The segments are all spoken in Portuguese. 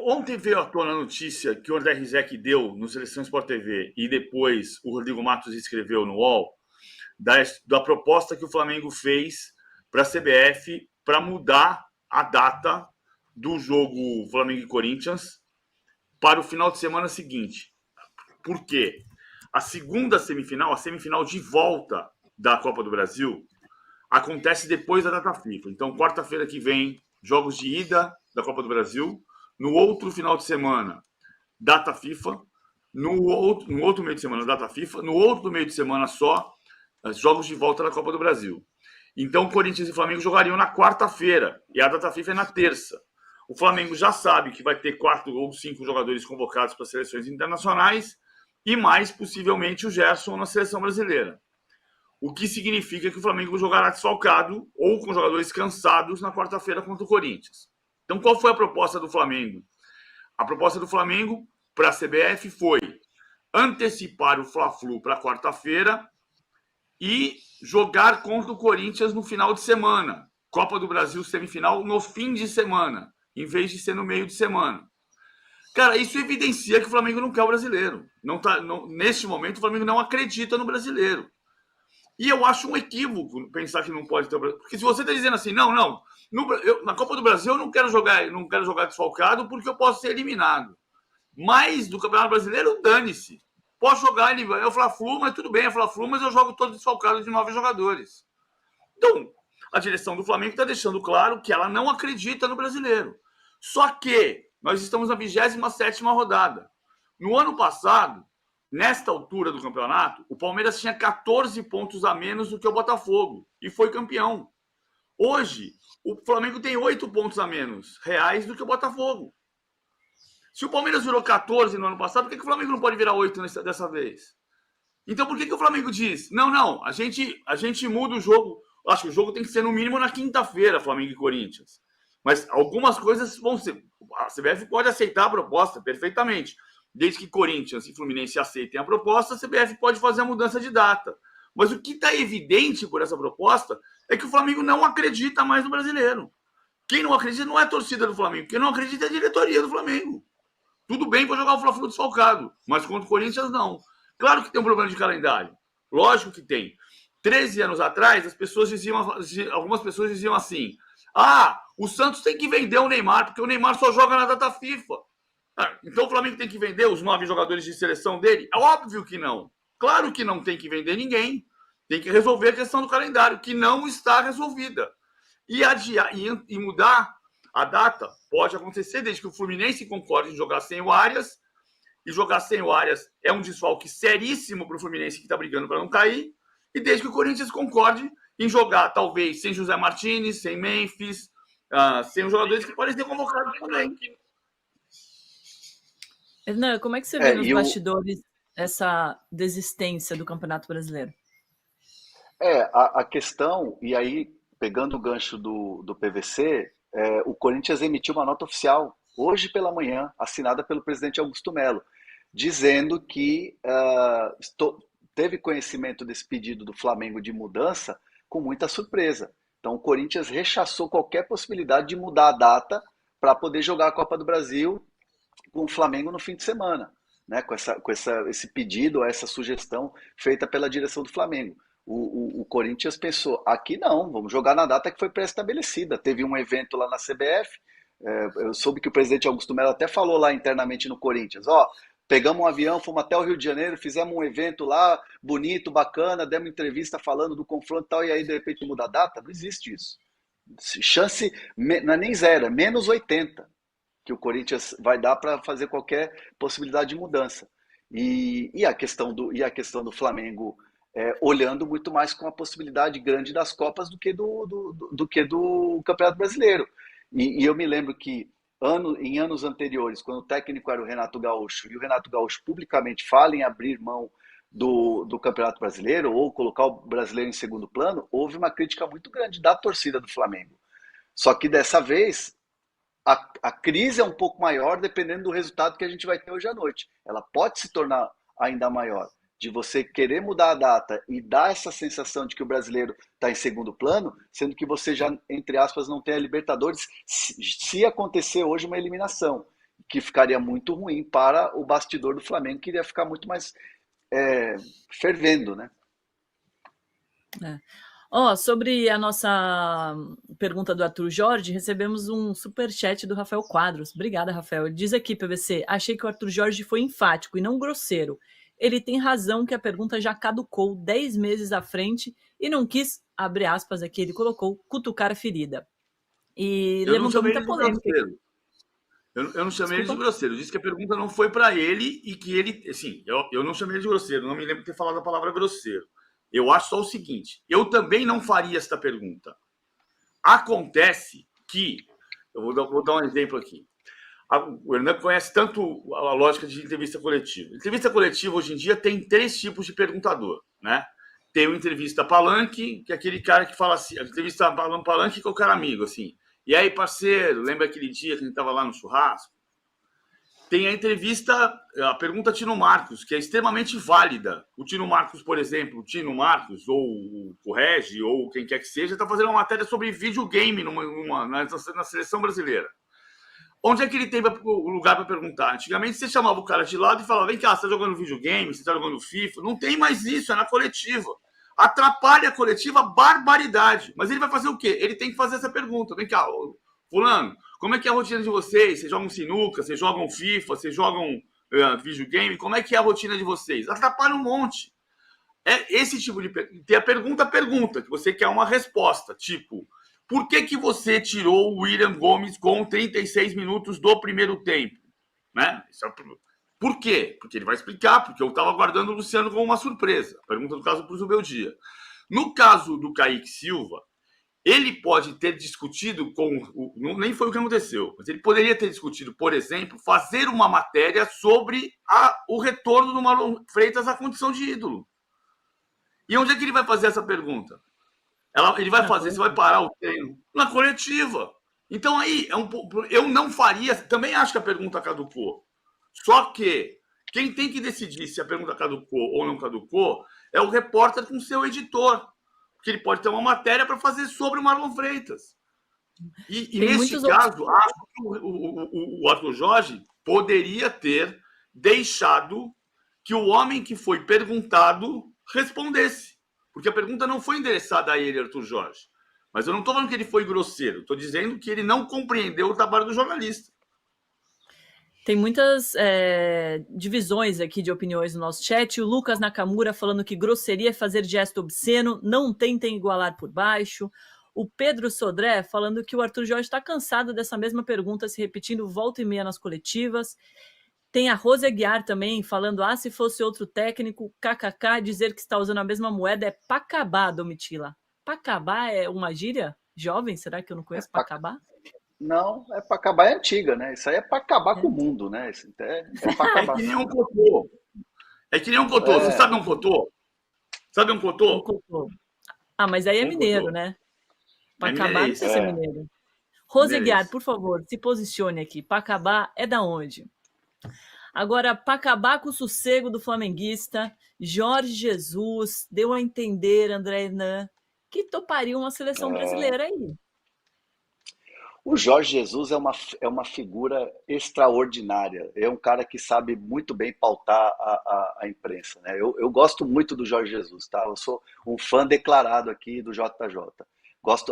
Ontem veio à tona a notícia que o André Rizek deu no Seleção Sport TV e depois o Rodrigo Matos escreveu no UOL da proposta que o Flamengo fez para a CBF para mudar a data do jogo Flamengo e Corinthians para o final de semana seguinte. Por quê? A segunda semifinal, a semifinal de volta da Copa do Brasil, acontece depois da data FIFA. Então, quarta-feira que vem, jogos de ida da Copa do Brasil. No outro final de semana, data FIFA. No outro meio de semana, data FIFA. No outro meio de semana só, jogos de volta da Copa do Brasil. Então, Corinthians e Flamengo jogariam na quarta-feira e a data FIFA é na terça. O Flamengo já sabe que vai ter 4 ou 5 jogadores convocados para seleções internacionais e mais, possivelmente, o Gerson na seleção brasileira. O que significa que o Flamengo jogará desfalcado ou com jogadores cansados na quarta-feira contra o Corinthians. Então, qual foi a proposta do Flamengo? A proposta do Flamengo para a CBF foi antecipar o Fla-Flu para quarta-feira e jogar contra o Corinthians no final de semana. Copa do Brasil semifinal no fim de semana, em vez de ser no meio de semana. Cara, isso evidencia que o Flamengo não quer o brasileiro. Neste momento, o Flamengo não acredita no brasileiro. E eu acho um equívoco pensar que não pode ter o brasileiro. Porque se você está dizendo assim, não, na Copa do Brasil eu não quero jogar desfalcado porque eu posso ser eliminado. Mas do Campeonato Brasileiro, dane-se. Posso jogar, é o Fla-Flu, mas tudo bem, é Fla-Flu, mas eu jogo todo desfalcado de 9 jogadores. Então, a direção do Flamengo está deixando claro que ela não acredita no brasileiro. Só que nós estamos na 27ª rodada. No ano passado, nesta altura do campeonato, o Palmeiras tinha 14 pontos a menos do que o Botafogo e foi campeão. Hoje, o Flamengo tem 8 pontos a menos reais do que o Botafogo. Se o Palmeiras virou 14 no ano passado, por que o Flamengo não pode virar 8 dessa vez? Então, por que o Flamengo diz? Não, a gente muda o jogo. Acho que o jogo tem que ser no mínimo na quinta-feira, Flamengo e Corinthians. Mas algumas coisas vão ser. A CBF pode aceitar a proposta perfeitamente. Desde que Corinthians e Fluminense aceitem a proposta, a CBF pode fazer a mudança de data. Mas o que está evidente por essa proposta é que o Flamengo não acredita mais no brasileiro. Quem não acredita não é a torcida do Flamengo. Quem não acredita é a diretoria do Flamengo. Tudo bem para jogar o Fla-Flu desfalcado, mas contra o Corinthians não. Claro que tem um problema de calendário. Lógico que tem. 13 anos atrás, algumas pessoas diziam assim: o Santos tem que vender o Neymar, porque o Neymar só joga na data FIFA. Então o Flamengo tem que vender os 9 jogadores de seleção dele? É óbvio que não. Claro que não tem que vender ninguém. Tem que resolver a questão do calendário, que não está resolvida. E adiar e mudar a data pode acontecer desde que o Fluminense concorde em jogar sem o Arias. E jogar sem o Arias é um desfalque seríssimo para o Fluminense que está brigando para não cair. E desde que o Corinthians concorde em jogar, talvez, sem José Martínez, sem Memphis, sem os jogadores que podem ser convocados também. Hernan, como é que você vê nos bastidores essa desistência do Campeonato Brasileiro? A questão, e aí, pegando o gancho do PVC, o Corinthians emitiu uma nota oficial, hoje pela manhã, assinada pelo presidente Augusto Melo, dizendo que teve conhecimento desse pedido do Flamengo de mudança com muita surpresa. Então, o Corinthians rechaçou qualquer possibilidade de mudar a data para poder jogar a Copa do Brasil com o Flamengo no fim de semana, né? Com esse pedido, essa sugestão feita pela direção do Flamengo. O Corinthians pensou, aqui não, vamos jogar na data que foi pré-estabelecida. Teve um evento lá na CBF, eu soube que o presidente Augusto Melo até falou lá internamente no Corinthians, pegamos um avião, fomos até o Rio de Janeiro, fizemos um evento lá, bonito, bacana, demos entrevista falando do confronto e tal, e aí de repente muda a data? Não existe isso. Chance, não é nem zero, é menos 80 que o Corinthians vai dar para fazer qualquer possibilidade de mudança. E a questão do Flamengo olhando muito mais com a possibilidade grande das Copas do que do Campeonato Brasileiro. E eu me lembro que em anos anteriores, quando o técnico era o Renato Gaúcho, e o Renato Gaúcho publicamente fala em abrir mão do Campeonato Brasileiro ou colocar o brasileiro em segundo plano, houve uma crítica muito grande da torcida do Flamengo. Só que dessa vez a crise é um pouco maior dependendo do resultado que a gente vai ter hoje à noite. Ela pode se tornar ainda maior. de você querer mudar a data e dar essa sensação de que o brasileiro está em segundo plano, sendo que você já, entre aspas, não tem a Libertadores, se acontecer hoje uma eliminação, que ficaria muito ruim para o bastidor do Flamengo, que iria ficar muito mais fervendo, né? Sobre a nossa pergunta do Arthur Jorge, recebemos um superchat do Rafael Quadros. Obrigada, Rafael. Ele diz aqui, PVC, achei que o Arthur Jorge foi enfático e não grosseiro. Ele tem razão que a pergunta já caducou 10 meses à frente e não quis, abre aspas aqui, ele colocou, cutucar a ferida. E levantou muita polêmica. Eu não chamei ele de grosseiro. Eu disse que a pergunta não foi para ele e que ele... Assim, eu não chamei ele de grosseiro. Não me lembro de ter falado a palavra grosseiro. Eu acho só o seguinte. Eu também não faria esta pergunta. Acontece que... Eu vou dar um exemplo aqui. O Hernan conhece tanto a lógica de entrevista coletiva. Entrevista coletiva, hoje em dia, tem 3 tipos de perguntador, né? Tem o entrevista palanque, que é aquele cara que fala assim... A entrevista palanque que é o cara amigo, assim... E aí, parceiro, lembra aquele dia que a gente estava lá no churrasco? Tem a entrevista, a pergunta Tino Marcos, que é extremamente válida. O Tino Marcos, por exemplo, o Tino Marcos, ou o Regi, ou quem quer que seja, está fazendo uma matéria sobre videogame na seleção brasileira. Onde é que ele tem o lugar para perguntar? Antigamente você chamava o cara de lado e falava, vem cá, você está jogando videogame, você está jogando FIFA? Não tem mais isso, é na coletiva. Atrapalha a coletiva barbaridade. Mas ele vai fazer o quê? Ele tem que fazer essa pergunta. Vem cá, fulano, como é que é a rotina de vocês? Vocês jogam sinuca, vocês jogam FIFA, vocês jogam videogame? Como é que é a rotina de vocês? Atrapalha um monte. É esse tipo de... Tem a pergunta, que você quer uma resposta. Tipo, por que você tirou o William Gomes com 36 minutos do primeiro tempo? Né? Isso é... Por quê? Porque ele vai explicar, porque eu estava aguardando o Luciano como uma surpresa. Pergunta do caso para o Zubeldia. No caso do Kaique Silva, ele pode ter discutido com... Nem foi o que aconteceu, mas ele poderia ter discutido, por exemplo, fazer uma matéria sobre o retorno do Marlon Freitas à condição de ídolo. E onde é que ele vai fazer essa pergunta? Ele vai fazer, você vai parar o treino na coletiva. Então aí, eu não faria... Também acho que a pergunta caducou. Só que quem tem que decidir se a pergunta caducou ou não caducou é o repórter com seu editor. Porque ele pode ter uma matéria para fazer sobre o Marlon Freitas. E nesse caso, acho que o Arthur Jorge poderia ter deixado que o homem que foi perguntado respondesse. Porque a pergunta não foi endereçada a ele, Arthur Jorge. Mas eu não estou falando que ele foi grosseiro. Estou dizendo que ele não compreendeu o trabalho do jornalista. Tem muitas divisões aqui de opiniões no nosso chat. O Lucas Nakamura falando que grosseria é fazer gesto obsceno, não tentem igualar por baixo. O Pedro Sodré falando que o Arthur Jorge está cansado dessa mesma pergunta se repetindo volta e meia nas coletivas. Tem a Rose Aguiar também falando, se fosse outro técnico, kkk, dizer que está usando a mesma moeda é pacabá, Domitila. Pacabá é uma gíria jovem? Será que eu não conheço pacabá? Não, para acabar é antiga, né? Isso aí é para acabar com o mundo, né? Isso é para acabar. É que nem um cotô. Você sabe um cotô? Sabe um cotô? Um cotô. Mas aí é mineiro, cotô, né? Para acabar não sei se é mineiro. Roseguiar, por favor, se posicione aqui. Para acabar é da onde? Agora, para acabar com o sossego do flamenguista, Jorge Jesus deu a entender, André Hernan, que toparia uma seleção brasileira aí. O Jorge Jesus é uma figura extraordinária. É um cara que sabe muito bem pautar a imprensa, né? Eu gosto muito do Jorge Jesus, tá? Eu sou um fã declarado aqui do JJ.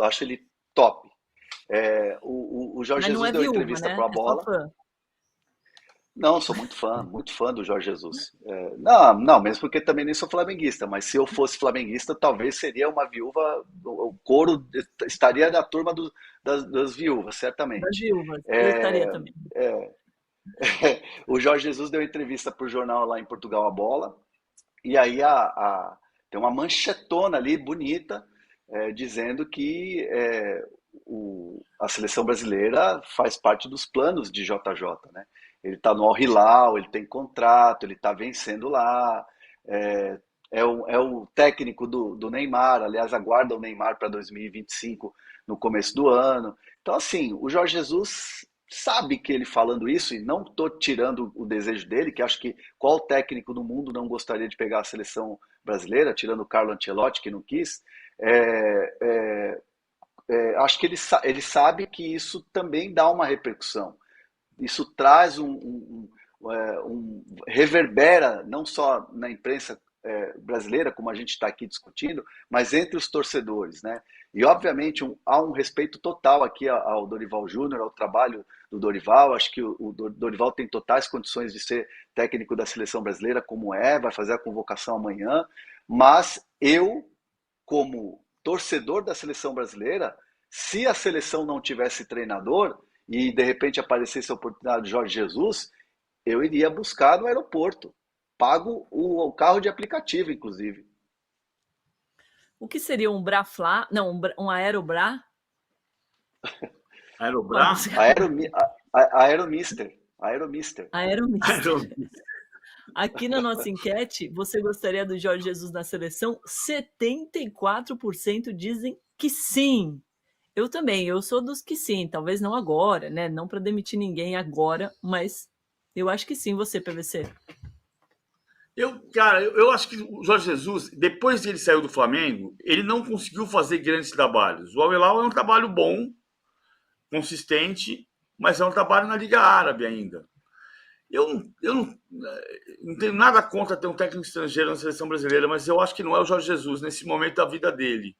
Acho ele top. O Jorge Jesus deu entrevista para a Bola. Não, sou muito fã do Jorge Jesus. Não, mesmo porque também nem sou flamenguista, mas se eu fosse flamenguista, talvez seria uma viúva, o couro estaria na turma das viúvas, certamente. Das viúvas, eu estaria também. O Jorge Jesus deu entrevista para o jornal lá em Portugal, A Bola, e aí tem uma manchetona ali, bonita, dizendo que a seleção brasileira faz parte dos planos de JJ, né? Ele está no Al Hilal, ele tem contrato, ele está vencendo lá, é o técnico do Neymar, aliás, aguarda o Neymar para 2025 no começo do ano. Então, assim, o Jorge Jesus sabe que ele falando isso, e não estou tirando o desejo dele, que acho que qual técnico do mundo não gostaria de pegar a seleção brasileira, tirando o Carlo Ancelotti, que não quis, é, é, acho que ele sabe que isso também dá uma repercussão. Isso traz reverbera não só na imprensa brasileira, como a gente está aqui discutindo, mas entre os torcedores, né? E obviamente há um respeito total aqui ao Dorival Júnior, ao trabalho do Dorival. Acho que o Dorival tem totais condições de ser técnico da seleção brasileira, como vai fazer a convocação amanhã. Mas eu, como torcedor da seleção brasileira, se a seleção não tivesse treinador e de repente aparecesse a oportunidade de Jorge Jesus, eu iria buscar no aeroporto. Pago o carro de aplicativo, inclusive. O que seria um Brafla? Não, um Aerobra? Aerobra? Aeromister. Aeromister. Aqui na nossa enquete, você gostaria do Jorge Jesus na seleção? 74% dizem que sim. Eu também, eu sou dos que sim, talvez não agora, né? Não para demitir ninguém agora, mas eu acho que sim, você, PVC. Eu acho que o Jorge Jesus, depois que ele saiu do Flamengo, ele não conseguiu fazer grandes trabalhos. O Al-Hilal é um trabalho bom, consistente, mas é um trabalho na Liga Árabe ainda. Eu não tenho nada contra ter um técnico estrangeiro na seleção brasileira, mas eu acho que não é o Jorge Jesus nesse momento da vida dele.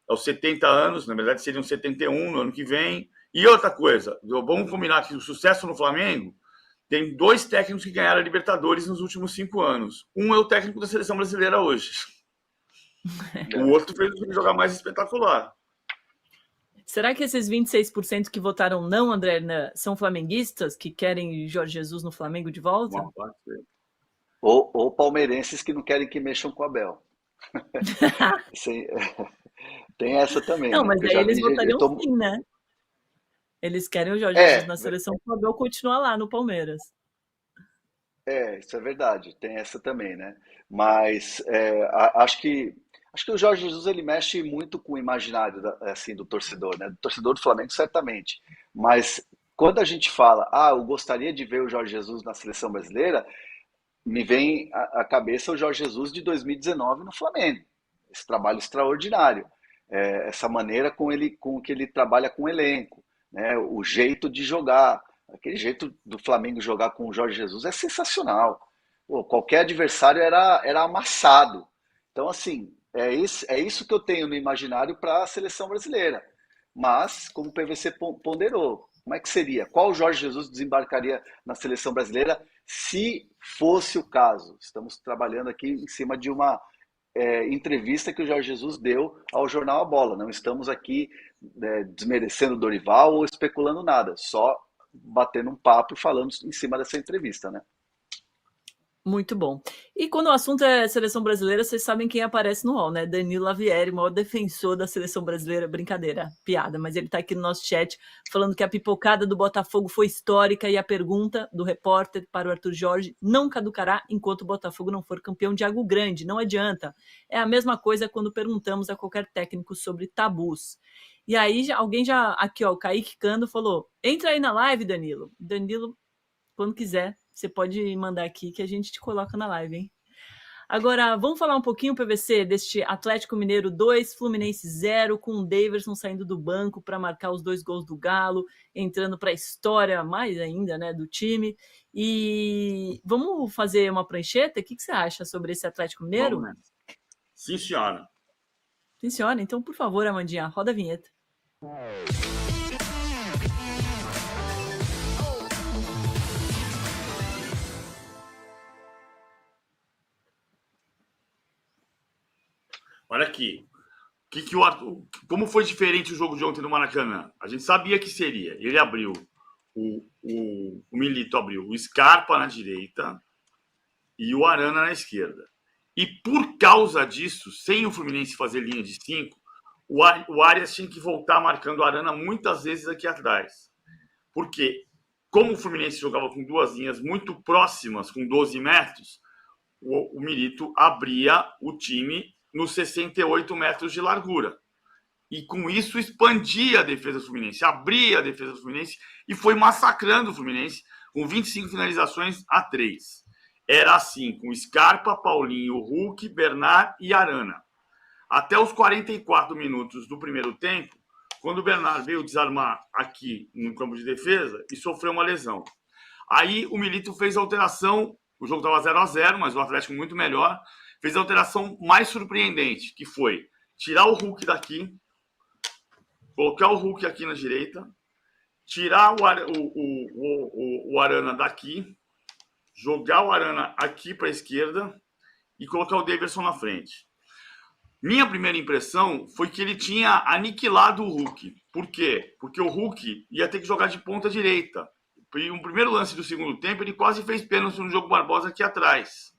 Aos 70 anos, na verdade seriam 71 no ano que vem. E outra coisa, vamos combinar que o sucesso no Flamengo tem 2 técnicos que ganharam a Libertadores nos últimos 5 anos. Um é o técnico da seleção brasileira hoje. O outro fez o jogar mais espetacular. Será que esses 26% que votaram não, André Hernan, são flamenguistas que querem Jorge Jesus no Flamengo de volta? Ou palmeirenses que não querem que mexam com o Abel. Tem essa também. Não, mas aí eles votariam sim, né? Eles querem o Jorge Jesus na seleção para o Abel continuar lá no Palmeiras. Isso é verdade. Tem essa também, né? Mas acho que o Jorge Jesus ele mexe muito com o imaginário assim, do torcedor, né? Do torcedor do Flamengo, certamente. Mas quando a gente fala, eu gostaria de ver o Jorge Jesus na seleção brasileira, me vem à cabeça o Jorge Jesus de 2019 no Flamengo. Esse trabalho extraordinário. Essa maneira com que ele trabalha com o elenco, né? O jeito de jogar. Aquele jeito do Flamengo jogar com o Jorge Jesus é sensacional. Pô, qualquer adversário era amassado. Então, assim, é isso que eu tenho no imaginário para a seleção brasileira. Mas, como o PVC ponderou, como é que seria? Qual Jorge Jesus desembarcaria na seleção brasileira se fosse o caso? Estamos trabalhando aqui em cima de uma entrevista que o Jorge Jesus deu ao jornal A Bola. Não estamos aqui desmerecendo o Dorival ou especulando nada, só batendo um papo e falando em cima dessa entrevista, né? Muito bom. E quando o assunto é seleção brasileira, vocês sabem quem aparece no UOL, né? Danilo Lavieri, o maior defensor da seleção brasileira. Brincadeira, piada, mas ele tá aqui no nosso chat falando que a pipocada do Botafogo foi histórica e a pergunta do repórter para o Arthur Jorge não caducará enquanto o Botafogo não for campeão de algo grande. Não adianta. É a mesma coisa quando perguntamos a qualquer técnico sobre tabus. E aí, aqui, ó, o Kaique Cando falou, entra aí na live, Danilo. Danilo, quando quiser, você pode mandar aqui que a gente te coloca na live, hein? Agora, vamos falar um pouquinho, PVC, deste Atlético Mineiro 2, Fluminense 0, com o Daverson saindo do banco para marcar os 2 gols do Galo, entrando para a história mais ainda, né, do time. E vamos fazer uma prancheta? O que você acha sobre esse Atlético Mineiro? Vamos, né? Sim, senhora. Sim, senhora. Então, por favor, Amandinha, roda a vinheta. Olha aqui. Como foi diferente o jogo de ontem no Maracanã? A gente sabia que seria. Ele abriu, o Milito abriu o Scarpa na direita e o Arana na esquerda. E por causa disso, sem o Fluminense fazer linha de 5, o Arias tinha que voltar marcando o Arana muitas vezes aqui atrás. Porque, como o Fluminense jogava com 2 linhas muito próximas, com 12 metros, o Milito abria o time nos 68 metros de largura. e com isso expandia a defesa do Fluminense, abria a defesa do Fluminense e foi massacrando o Fluminense com 25 finalizações a 3. Era assim, com Scarpa, Paulinho, Hulk, Bernard e Arana. Até os 44 minutos do primeiro tempo, quando o Bernard veio desarmar aqui no campo de defesa e sofreu uma lesão. Aí o Milito fez a alteração, o jogo estava 0-0, mas o Atlético muito melhor, fez a alteração mais surpreendente, que foi tirar o Hulk daqui, colocar o Hulk aqui na direita, tirar o Arana daqui, jogar o Arana aqui para a esquerda e colocar o Daverson na frente. Minha primeira impressão foi que ele tinha aniquilado o Hulk. Por quê? Porque o Hulk ia ter que jogar de ponta direita. E no primeiro lance do segundo tempo, ele quase fez pênalti no jogo Barbosa aqui atrás.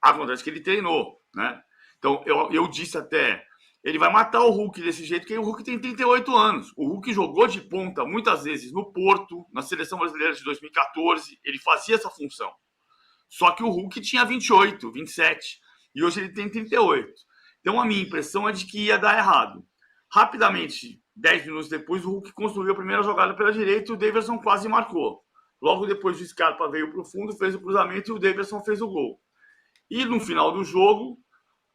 Acontece que ele treinou, né? Então, eu disse até, ele vai matar o Hulk desse jeito, porque o Hulk tem 38 anos. O Hulk jogou de ponta muitas vezes no Porto, na Seleção Brasileira de 2014, ele fazia essa função. Só que o Hulk tinha 28, 27, e hoje ele tem 38. Então, a minha impressão é de que ia dar errado. Rapidamente, 10 minutos depois, o Hulk construiu a primeira jogada pela direita e o Daverson quase marcou. Logo depois, o Scarpa veio para o fundo, fez o cruzamento e o Daverson fez o gol. E no final do jogo,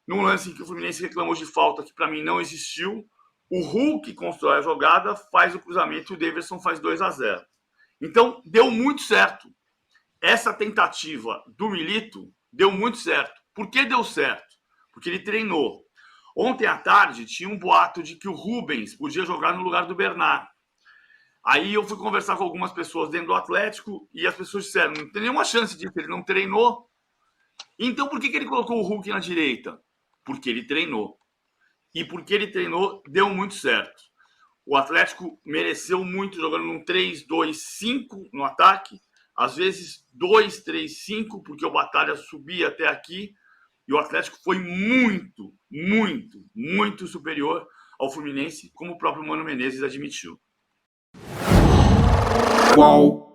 num lance em que o Fluminense reclamou de falta, que para mim não existiu, o Hulk constrói a jogada, faz o cruzamento e o Daverson faz 2-0. Então, deu muito certo. Essa tentativa do Milito deu muito certo. Por que deu certo? Porque ele treinou. Ontem à tarde tinha um boato de que o Rubens podia jogar no lugar do Bernard. Aí eu fui conversar com algumas pessoas dentro do Atlético e as pessoas disseram, não tem nenhuma chance disso, ele não treinou. Então por que ele colocou o Hulk na direita? Porque ele treinou. E porque ele treinou, deu muito certo. O Atlético mereceu muito jogando num 3-2-5 no ataque, às vezes 2-3-5, porque o Batalha subia até aqui, e o Atlético foi muito, muito, muito superior ao Fluminense, como o próprio Mano Menezes admitiu. Qual?